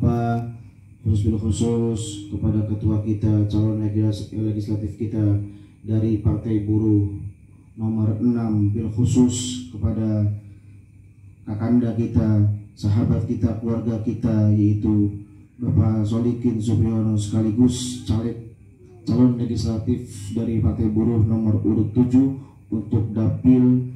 lupa khusus kepada ketua kita, calon legislatif kita dari Partai Buruh nomor 6, bil khusus kepada kakanda kita, sahabat kita, keluarga kita, yaitu Bapak Solikin Supriyono sekaligus calon legislatif dari Partai Buruh nomor urut 7 untuk Dapil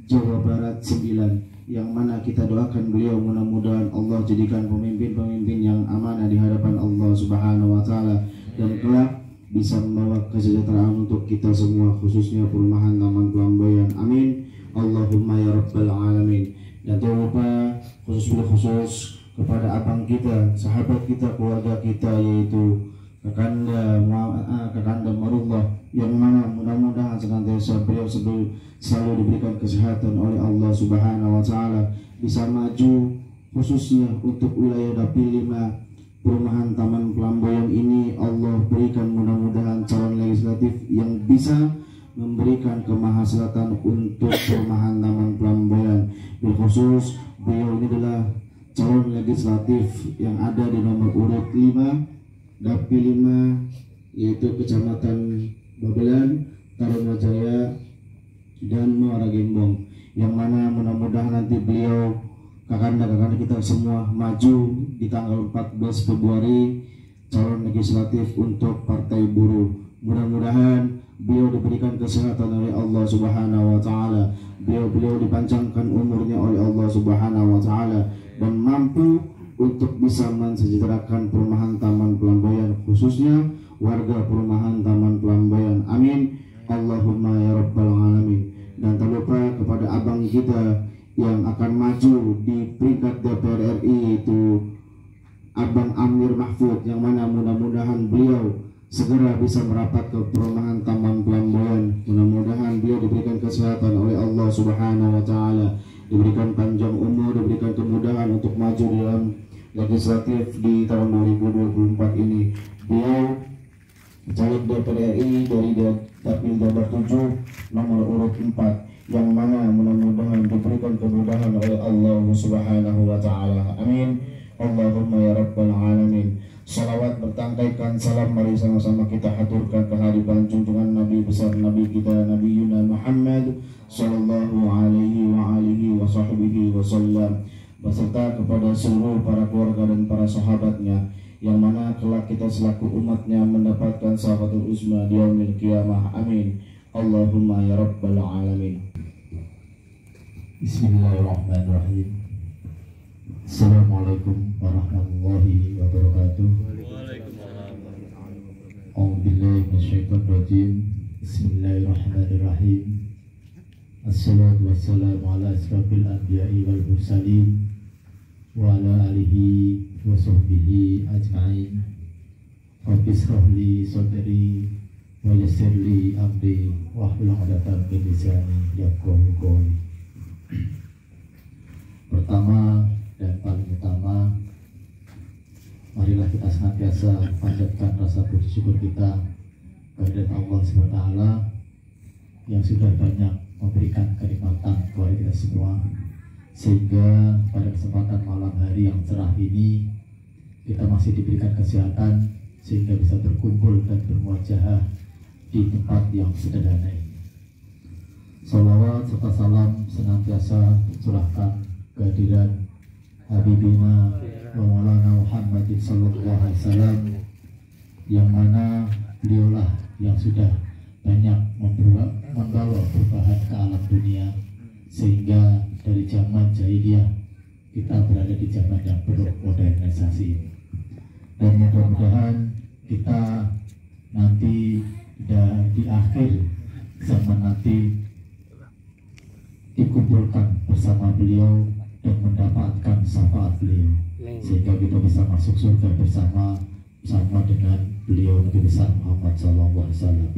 Jawa Barat 9, yang mana kita doakan beliau mudah-mudahan Allah jadikan pemimpin-pemimpin yang amanah di hadapan Allah Subhanahu wa taala dan kelak bisa membawa kesejahteraan untuk kita semua, khususnya perumahan Taman Pelambayan. Amin Allahumma ya rabbal alamin. Dan jangan lupa khusus kepada abang kita, sahabat kita, keluarga kita, yaitu Kakanda Marullah, yang mana mudah-mudahan senantiasa beliau selalu diberikan kesehatan oleh Allah Subhanahu wa taala, bisa maju khususnya untuk wilayah Dapil 5 perumahan Taman Pelambayan ini. Allah berikan mudah-mudahan calon legislatif yang bisa memberikan kemahaslatan untuk perumahan Taman Pelambayan. Khusus beliau ini adalah calon legislatif yang ada di nomor urut 5 Dapil 5, yaitu Kecamatan Babelan, Tarumajaya, dan Muara Gembong, yang mana mudah-mudahan nanti beliau, kakanda kita semua maju di tanggal 14 Februari calon legislatif untuk Partai Buruh. Mudah-mudahan beliau diberikan kesehatan oleh Allah Subhanahu wa taala, beliau dipanjangkan umurnya oleh Allah Subhanahu wa taala, dan mampu untuk bisa mensejahterakan perumahan Taman Pelambayan, khususnya warga perumahan Taman Pelambayan. Amin Allahumma ya rabbal alamin. Dan tak lupa kepada abang kita yang akan maju di peringkat DPR RI, yaitu Abang Amir Mahfud, yang mana mudah-mudahan beliau segera bisa merapat ke perumahan Taman Pelambayan. Mudah-mudahan beliau diberikan kesehatan oleh Allah Subhanahu wa taala, diberikan panjang umur, diberikan kemudahan untuk maju dalam legislatif di tahun 2024 ini. Beliau caleg DPR RI dari Dapil Jabar 7 nomor urut 4, yang mana mudah-mudahan diberikan kemudahan oleh Allah Subhanahu wa taala. Amin Allahumma ya rabbal alamin. Salawat bertangkaikan salam mari sama-sama kita haturkan kehadiran junjungan Nabi besar Nabi kita Nabi Yuna Muhammad sallallahu alaihi wa alihi wa sahbihi wasallam, beserta kepada seluruh para keluarga dan para sahabatnya, yang mana kelak kita selaku umatnya mendapatkan syafatul uzma di yaumil qiyamah. Amin Allahumma ya rabbal alamin. Bismillahirrahmanirrahim. Assalamualaikum warahmatullahi wabarakatuh. A'udzubillahi minasyaitonir rajim. Bismillahirrahmanirrahim. Assalatu wassalamu ala asrafil anbiya'i wal mursalin wa ala alihi wa sahbihi ajma'in. Rabbi shrah li sadri wa yassir li amri wahlul 'uqdatam min lisani yafqahu qawli. Pertama dan paling utama, marilah kita senantiasa panjatkan rasa puji syukur kita kepada Allah SWT yang sudah banyak memberikan kenikmatan kepada kita semua, sehingga pada kesempatan malam hari yang cerah ini kita masih diberikan kesehatan sehingga bisa berkumpul dan bermuajahah di tempat yang sederhana ini. Salawat serta salam senantiasa tercurahkan kehadiran Habibina Maulana Muhammadin sallallahu alaihi wasallam, yang mana beliaulah yang sudah banyak membawa perubahan ke alam dunia, sehingga dari zaman jahiliyah kita berada di zaman yang penuh modernisasi ini. Dan mudah-mudahan kita nanti di akhir zaman nanti dikumpulkan bersama beliau dan mendapatkan syafaat beliau, sehingga kita bisa masuk surga bersama dengan beliau Nabi besar Muhammad SAW.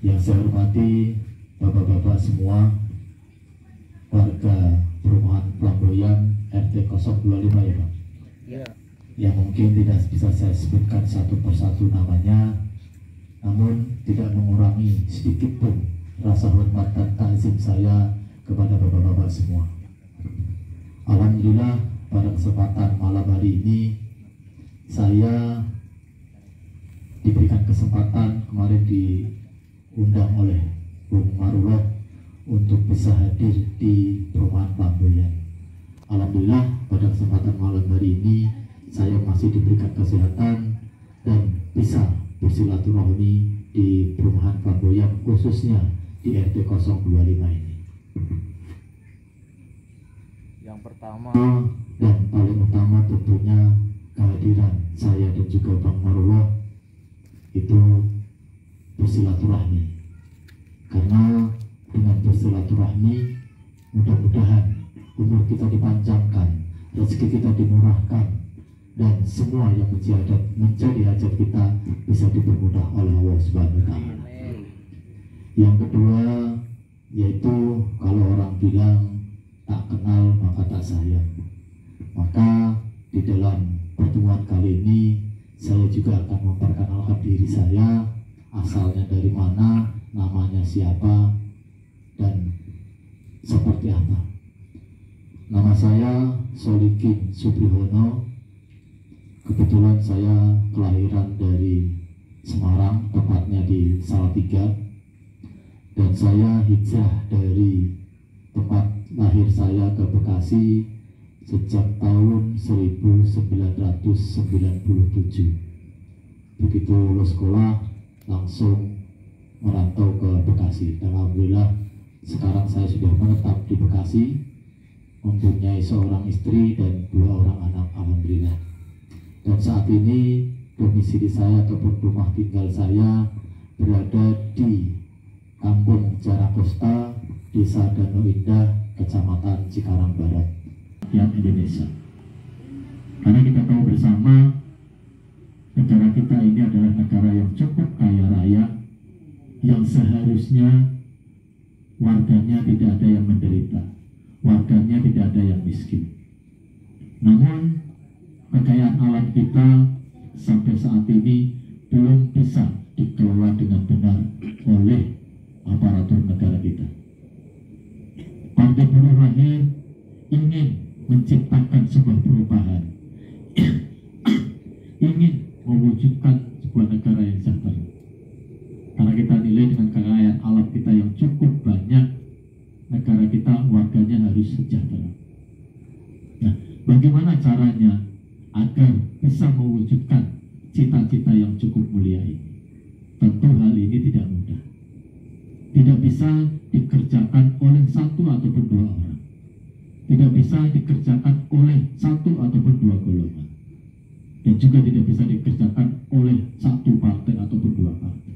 Yang saya hormati bapak-bapak semua, warga perumahan Pelambayan RT 025 ya Pak, yang mungkin tidak bisa saya sebutkan satu persatu namanya, namun tidak mengurangi sedikit pun rasa hormat dan ta'zim saya kepada bapak-bapak semua. Alhamdulillah pada kesempatan malam hari ini saya diberikan kesempatan kemarin diundang oleh Bung Marullah untuk bisa hadir di perumahan Flamboyan. Alhamdulillah pada kesempatan malam hari ini saya masih diberikan kesehatan dan bisa bersilaturahmi di perumahan Flamboyan, khususnya di RT 025 ini. Yang pertama dan paling utama tentunya kehadiran saya dan juga Bang Marullah itu bersilaturahmi, karena dengan bersilaturahmi mudah-mudahan umur kita dipanjangkan, rezeki kita dimurahkan, dan semua yang menjadi hajat kita bisa dipermudah oleh Allah Subhanahu wa Ta'ala. Yang kedua yaitu kalau orang bilang tak kenal maka tak sayang, maka di dalam pertemuan kali ini saya juga akan memperkenalkan diri saya, asalnya dari mana, namanya siapa, dan seperti apa. Nama saya Solikin Suprihono. Kebetulan saya kelahiran dari Semarang, tepatnya di Salatiga, dan saya hijrah dari tempat lahir saya ke Bekasi sejak tahun 1997. Begitu lulus sekolah langsung merantau ke Bekasi, dan alhamdulillah sekarang saya sudah menetap di Bekasi, mempunyai seorang istri dan 2 orang anak, alhamdulillah. Dan saat ini domisili saya ataupun rumah tinggal saya berada di Kampung Jarakosta, Desa Danau Indah, Kecamatan Cikarang Barat, yang Indonesia. Karena kita tahu bersama negara kita ini adalah negara yang cukup kaya raya, yang seharusnya warganya tidak ada yang menderita, warganya tidak ada yang miskin. Namun kekayaan alam kita sampai saat ini belum bisa dikelola dengan benar oleh aparatur negara kita. Partai Buruh lahir ingin menciptakan sebuah perubahan, ingin mewujudkan sebuah negara yang sejahtera. Karena kita nilai dengan kekayaan alam kita yang cukup banyak, negara kita warganya harus sejahtera. Nah, bagaimana caranya agar bisa mewujudkan cita-cita yang cukup mulia ini? Tentu hal ini tidak mudah. Tidak bisa dikerjakan oleh 1 ataupun 2 orang. Tidak bisa dikerjakan oleh 1 ataupun 2 golongan. Dan juga tidak bisa dikerjakan oleh 1 partai ataupun 2 partai.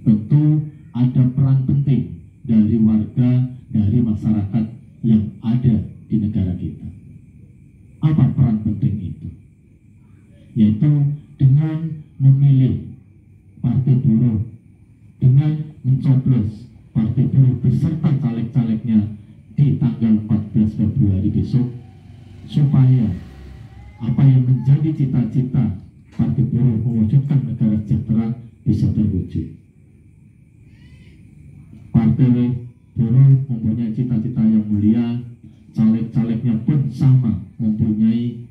Tentu ada peran penting dari warga, dari masyarakat yang ada di negara kita. Apa peran penting itu? Yaitu dengan memilih Partai Buruh, dengan mencoblos Partai Buruh beserta caleg-calegnya di tanggal 14 Februari besok, supaya apa yang menjadi cita-cita Partai Buruh mewujudkan negara sejahtera bisa terwujud. Partai Buruh mempunyai cita-cita yang mulia, caleg-calegnya pun sama mempunyai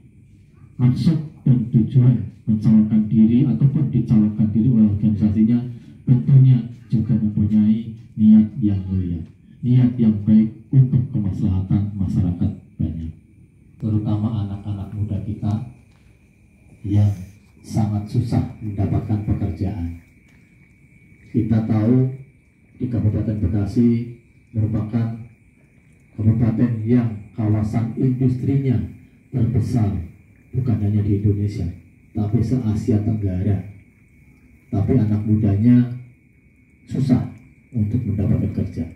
maksud dan tujuan mencalonkan diri ataupun dicalonkan diri oleh organisasinya, tentunya juga mempunyai niat yang mulia, niat yang baik untuk kemaslahatan masyarakat banyak, terutama anak-anak muda kita yang sangat susah mendapatkan pekerjaan. Kita tahu di Kabupaten Bekasi merupakan kabupaten yang kawasan industrinya terbesar, bukan hanya di Indonesia, tapi se-Asia Tenggara. Tapi anak mudanya susah untuk mendapatkan kerja.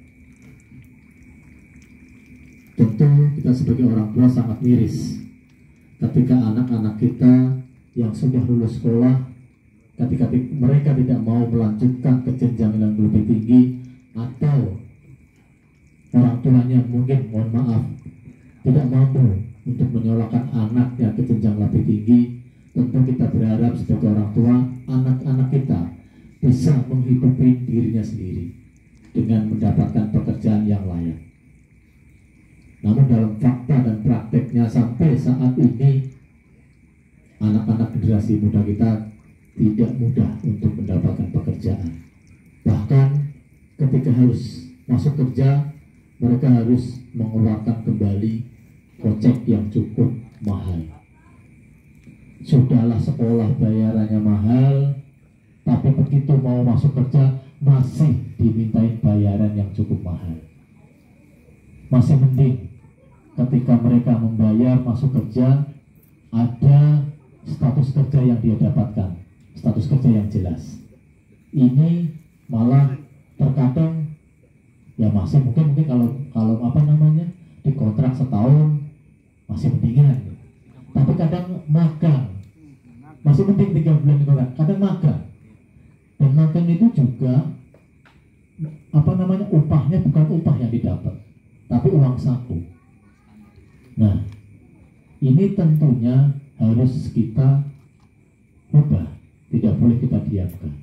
Tentu kita sebagai orang tua sangat miris ketika anak-anak kita yang sudah lulus sekolah, ketika mereka tidak mau melanjutkan ke jenjang yang lebih tinggi, atau orang tuanya mungkin, mohon maaf, tidak mampu untuk menyolokkan anaknya ke jenjang lebih tinggi. Tentu kita berharap sebagai orang tua, anak-anak kita bisa menghidupi dirinya sendiri dengan mendapatkan pekerjaan yang layak. Namun dalam fakta dan prakteknya sampai anak-anak generasi muda kita tidak mudah untuk mendapatkan pekerjaan. Bahkan ketika harus masuk kerja, mereka harus mengeluarkan kembali kocek yang cukup mahal. Sudahlah sekolah bayarannya mahal, tapi begitu mau masuk kerja masih dimintain bayaran yang cukup mahal. Masih mending ketika mereka membayar masuk kerja, ada status kerja yang dia dapatkan, status kerja yang jelas. Ini malah terkadang ya masih mungkin kalau apa namanya dikontrak setahun masih mendingan, tapi kadang magang masih mending 3 bulan dikontrak, kadang magang. Dan magang itu juga apa namanya upahnya bukan upah yang didapat, tapi uang saku. Nah, ini tentunya harus kita ubah, tidak boleh kita diamkan.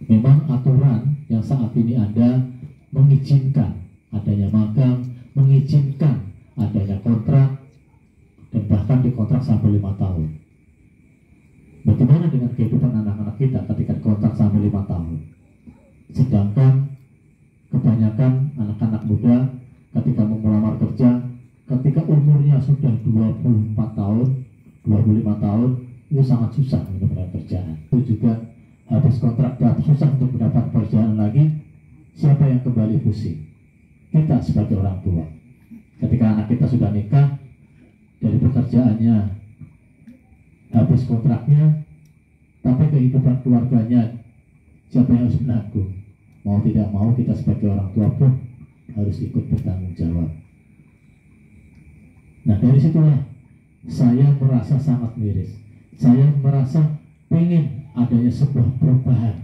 Memang aturan yang saat ini ada mengizinkan adanya magang, mengizinkan adanya kontrak, dan bahkan dikontrak sampai 5 tahun. Bagaimana dengan kehidupan anak-anak kita ketika dikontrak sampai 5 tahun? Sedangkan kebanyakan anak-anak muda ketika mau melamar kerja, ketika umurnya sudah 24 tahun, 25 tahun, itu sangat susah untuk mendapatkan kerjaan. Itu juga habis kontrak dan susah untuk mendapat pekerjaan lagi. Siapa yang kembali pusing? Kita sebagai orang tua. Ketika anak kita sudah nikah, dari pekerjaannya habis kontraknya, tapi kehidupan keluarganya siapa yang harus menanggung? Mau tidak mau kita sebagai orang tua pun harus ikut bertanggung jawab. Nah, dari situlah saya merasa sangat miris. Saya merasa pengen adanya sebuah perubahan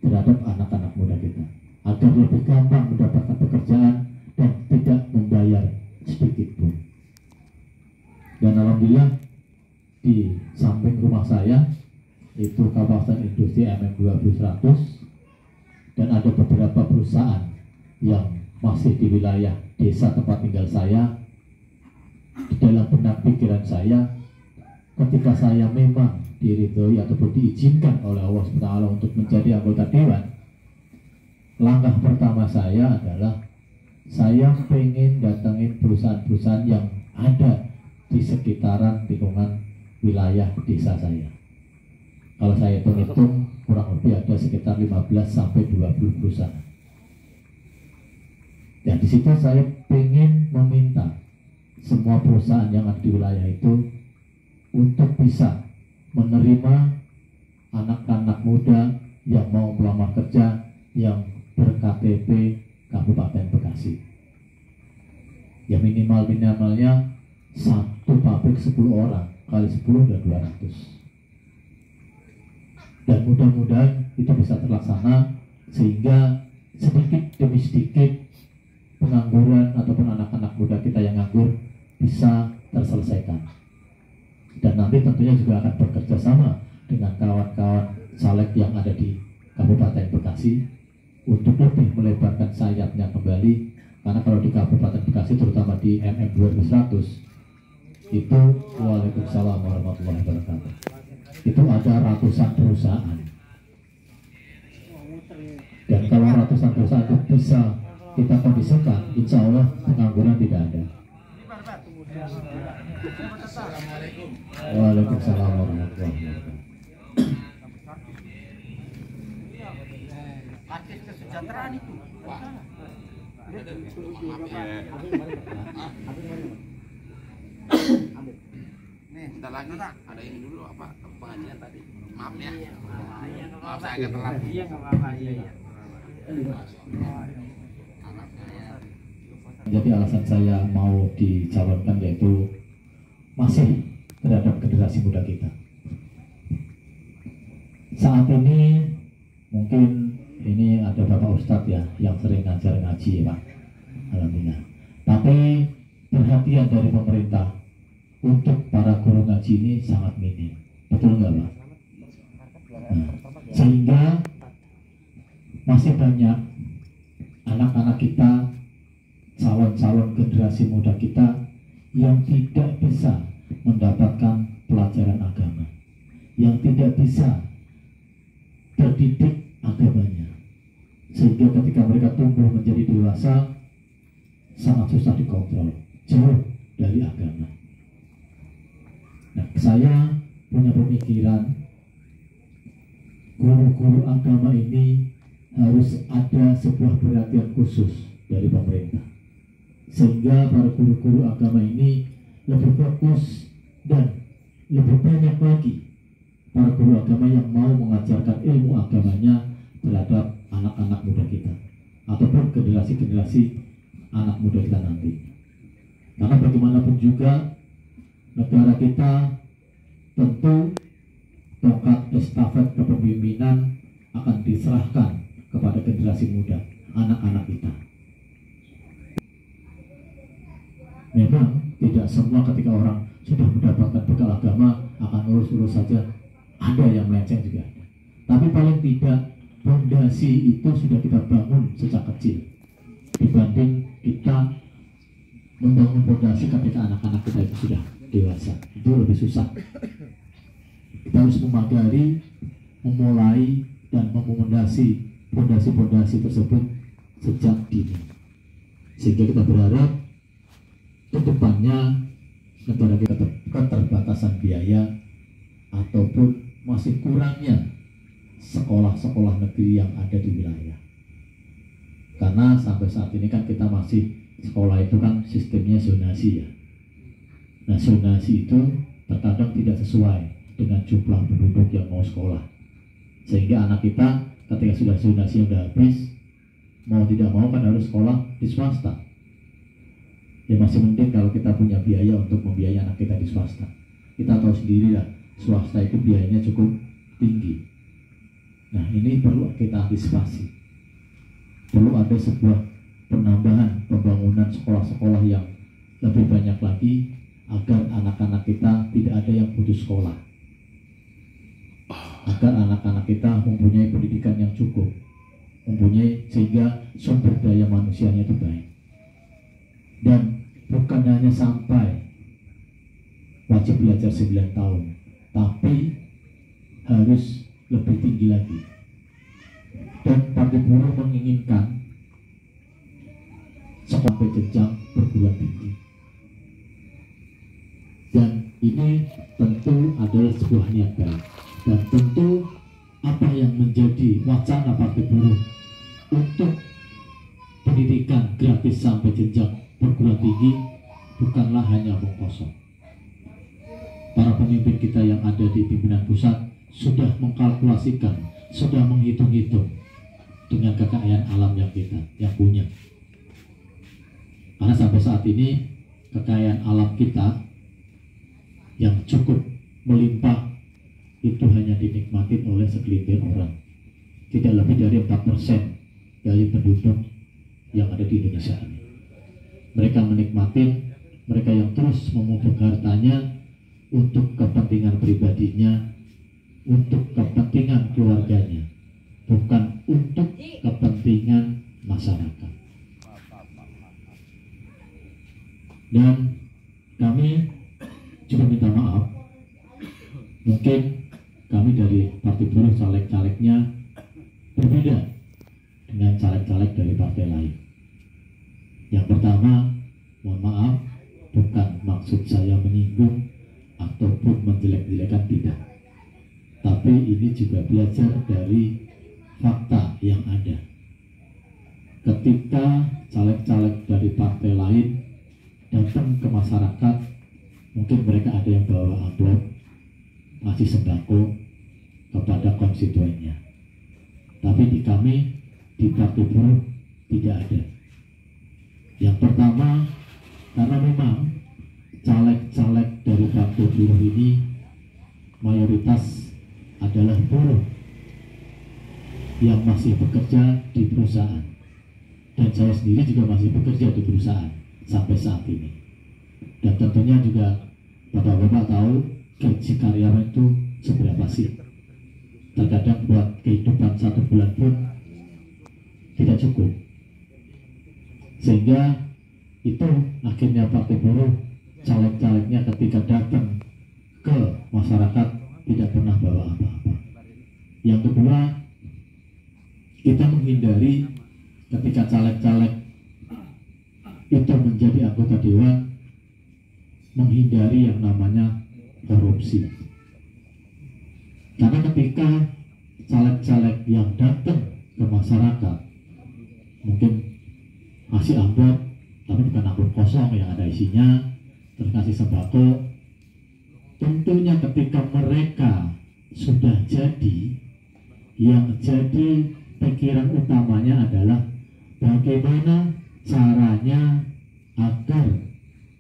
terhadap anak-anak muda kita, agar lebih gampang mendapatkan pekerjaan dan tidak membayar sedikit pun. Dan alhamdulillah di samping rumah saya itu kawasan industri MM2100, dan ada beberapa perusahaan yang masih di wilayah desa tempat tinggal saya. Di dalam benak pikiran saya, ketika saya memang diridhoi ataupun diizinkan oleh Allah SWT untuk menjadi anggota dewan, langkah pertama saya adalah saya pengen datangin perusahaan-perusahaan yang ada di sekitaran lingkungan wilayah desa saya. Kalau saya hitung-hitung kurang lebih ada sekitar 15-20 perusahaan. Dan di situ saya pengen meminta semua perusahaan yang ada di wilayah itu untuk bisa menerima anak-anak muda yang mau melamar kerja yang ber-KTP Kabupaten Bekasi. Ya minimalnya satu pabrik 10 orang, kali 10 dan 200. Dan mudah-mudahan itu bisa terlaksana sehingga sedikit demi sedikit pengangguran ataupun anak-anak muda kita yang nganggur bisa terselesaikan. Dan nanti tentunya juga akan bekerja sama dengan kawan-kawan caleg yang ada di Kabupaten Bekasi untuk lebih melebarkan sayapnya kembali. Karena kalau di Kabupaten Bekasi, terutama di MM2100 itu, waalaikumsalam warahmatullahi wabarakatuh, itu ada ratusan perusahaan. Dan kalau ratusan perusahaan itu bisa kita kondisikan, insya Allah pengangguran tidak ada. Waalaikumsalam warahmatullahi wabarakatuh. Paket kesejahteraan itu. Nih, bentar lagi ada ini dulu apa pengajian tadi. Maaf ya. Maaf saya agak telat. Iya, enggak apa-apa. Iya. Jadi alasan saya mau dicalonkan yaitu masih terhadap generasi muda kita. Saat ini mungkin ini ada Bapak Ustadz ya yang sering ngajar ngaji ya Pak, alhamdulillah. Tapi perhatian dari pemerintah untuk para guru ngaji ini sangat minim, betul nggak Pak? Nah, sehingga masih banyak anak-anak kita, calon-calon generasi muda kita yang tidak bisa mendapatkan pelajaran bisa terdidik agamanya, sehingga ketika mereka tumbuh menjadi dewasa sangat susah dikontrol, jauh dari agama. Nah, saya punya pemikiran guru-guru agama ini harus ada sebuah perhatian khusus dari pemerintah, sehingga para guru-guru agama ini lebih fokus dan lebih banyak lagi para guru agama yang mau mengajarkan ilmu agamanya terhadap anak-anak muda kita ataupun generasi-generasi anak muda kita nanti. Karena bagaimanapun juga negara kita tentu tongkat estafet kepemimpinan akan diserahkan kepada generasi muda, anak-anak kita. Memang tidak semua ketika orang sudah mendapatkan bekal agama akan lurus-lurus saja, ada yang melenceng juga. Tapi paling tidak fondasi itu sudah kita bangun sejak kecil, dibanding kita membangun fondasi ketika anak-anak kita itu sudah dewasa. Itu lebih susah. Kita harus memagari, memulai dan memfondasi fondasi-fondasi tersebut sejak dini, sehingga kita berharap kedepannya negara kita keterbatasan biaya ataupun masih kurangnya sekolah-sekolah negeri yang ada di wilayah. Karena sampai saat ini kan kita masih sekolah itu kan sistemnya zonasi ya. Nah, zonasi itu terkadang tidak sesuai dengan jumlah penduduk yang mau sekolah, sehingga anak kita ketika sudah zonasi sudah habis, mau tidak mau kan harus sekolah di swasta. Ya masih mending kalau kita punya biaya untuk membiayai anak kita di swasta. Kita tahu sendiri lah, swasta itu biayanya cukup tinggi. Nah, ini perlu kita antisipasi. Perlu ada sebuah penambahan pembangunan sekolah-sekolah yang lebih banyak lagi agar anak-anak kita tidak ada yang putus sekolah, agar anak-anak kita mempunyai pendidikan yang cukup, mempunyai sehingga sumber daya manusianya itu baik. Dan bukan hanya sampai wajib belajar 9 tahun, tapi harus lebih tinggi lagi. Dan Partai Buruh menginginkan sampai jenjang perguruan tinggi. Dan ini tentu adalah sebuah niat baik. Dan tentu apa yang menjadi wacana Partai Buruh untuk pendidikan gratis sampai jenjang perguruan tinggi bukanlah hanya omong kosong. Para pemimpin kita yang ada di pimpinan pusat sudah mengkalkulasikan, sudah menghitung-hitung dengan kekayaan alam yang kita yang punya. Karena sampai saat ini kekayaan alam kita yang cukup melimpah itu hanya dinikmati oleh segelintir orang, tidak lebih dari 4% dari penduduk yang ada di Indonesia ini. Mereka menikmati, mereka yang terus memupuk hartanya untuk kepentingan pribadinya, untuk kepentingan keluarganya, bukan untuk kepentingan masyarakat. Dan kami juga minta maaf, mungkin kami dari Partai Buruh caleg-calegnya berbeda dengan caleg-caleg dari partai lain. Yang pertama, mohon maaf, bukan maksud saya menyinggung ataupun menjelek-jelekan, tidak. Tapi ini juga belajar dari fakta yang ada. Ketika caleg-caleg dari partai lain datang ke masyarakat, mungkin mereka ada yang bawa amplop ngasih sembako kepada konstituennya. Tapi di kami, di Partai Buruh tidak ada. Yang pertama, karena memang caleg-caleg dari Partai Buruh ini mayoritas adalah buruh yang masih bekerja di perusahaan, dan saya sendiri juga masih bekerja di perusahaan sampai saat ini. Dan tentunya juga Bapak-bapak tahu gaji karyawan itu seberapa sih. Terkadang buat kehidupan 1 bulan pun tidak cukup, sehingga itu akhirnya Partai Buruh caleg-calegnya ketika datang ke masyarakat tidak pernah bawa apa-apa. Yang kedua, kita menghindari ketika caleg-caleg itu menjadi anggota dewan, menghindari yang namanya korupsi. Karena ketika caleg-caleg yang datang ke masyarakat mungkin masih amplop, tapi bukan amplop kosong yang ada isinya, terus kasih sembako. Tentunya ketika mereka sudah jadi, yang jadi pikiran utamanya adalah bagaimana caranya agar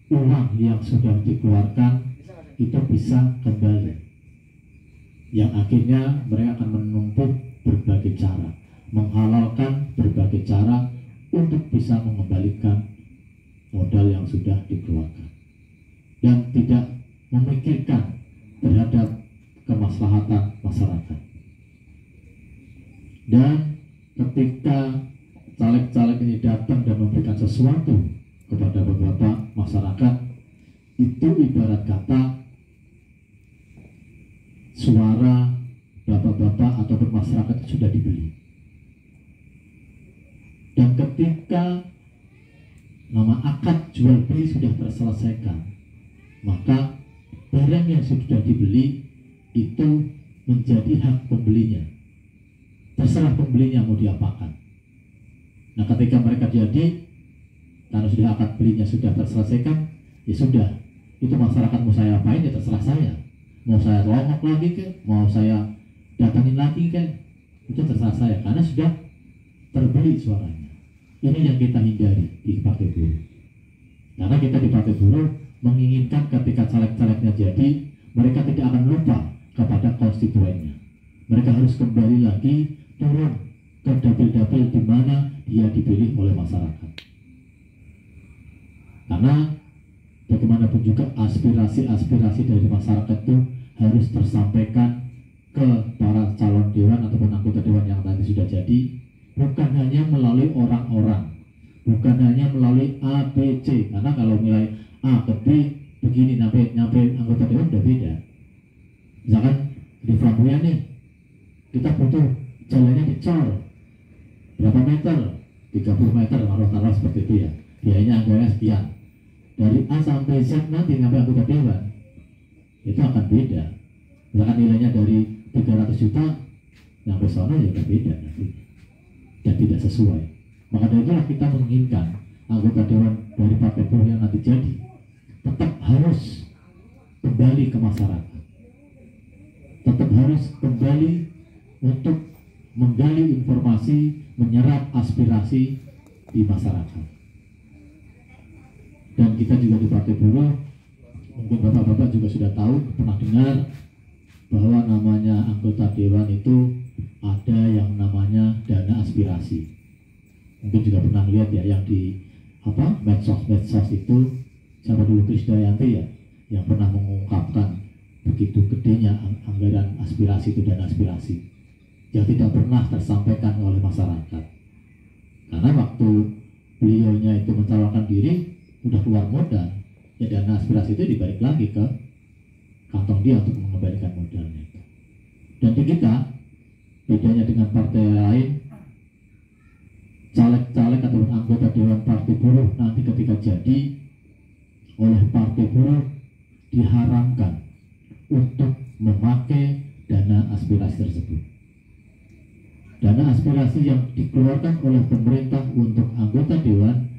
uang yang sudah dikeluarkan itu bisa kembali. Yang akhirnya mereka akan menempuh berbagai cara, menghalalkan berbagai cara untuk bisa mengembalikan modal yang sudah dikeluarkan, dan tidak memikirkan terhadap kemaslahatan masyarakat. Dan ketika caleg-caleg ini datang dan memberikan sesuatu kepada beberapa masyarakat, itu ibarat kata suara bapak-bapak ataupun masyarakat itu sudah dibeli. Dan ketika nama akad jual beli sudah terselesaikan, maka barang yang sudah dibeli itu menjadi hak pembelinya. Terserah pembelinya mau diapakan. Nah, ketika mereka jadi, karena sudah akad belinya sudah terselesaikan, ya sudah, itu masyarakat mau saya apain ya terserah saya. Mau saya longok lagi ke, mau saya datangin lagi ke, itu terserah saya, karena sudah terbeli suaranya. Ini yang kita hindari di Partai Buruh. Karena kita di Partai Buruh menginginkan ketika caleg-calegnya jadi, mereka tidak akan lupa kepada konstituennya. Mereka harus kembali lagi turun ke dapil-dapil di mana dia dipilih oleh masyarakat. Karena bagaimanapun juga aspirasi-aspirasi dari masyarakat itu harus tersampaikan ke para calon dewan ataupun anggota dewan yang nanti sudah jadi, bukan hanya melalui orang-orang, bukan hanya melalui A, B, C. Karena kalau nilai A ke B begini nyampe anggota dewan udah beda. Misalkan di Flamboyan nih, kita butuh jalannya dicor berapa meter, 30 meter, taruh seperti itu ya, biayanya anggarannya sekian. Dari A sampai Z nanti sampai anggota dewan itu akan beda. Misalkan nilainya dari 300 juta sampai sana ya udah beda nanti, dan tidak sesuai. Maka dari itulah kita menginginkan anggota dewan dari Partai Buruh yang nanti jadi tetap harus kembali ke masyarakat, tetap harus kembali untuk menggali informasi, menyerap aspirasi di masyarakat. Dan kita juga di Partai Buruh, mungkin bapak-bapak juga sudah tahu, pernah dengar bahwa namanya anggota dewan itu ada yang namanya dana aspirasi. Mungkin juga pernah lihat ya yang di medsos itu, siapa dulu, Krisdayanti ya, yang pernah mengungkapkan begitu gedenya anggaran aspirasi itu, dana aspirasi yang tidak pernah tersampaikan oleh masyarakat. Karena waktu beliaunya itu mencalonkan diri, udah keluar modal, ya dana aspirasi itu dibalik lagi ke kantong dia untuk mengembalikan modalnya itu. Dan di kita, bedanya dengan partai lain, caleg-caleg atau anggota dewan Partai Buruh nanti ketika jadi oleh Partai Buruh diharamkan untuk memakai dana aspirasi tersebut. Dana aspirasi yang dikeluarkan oleh pemerintah untuk anggota dewan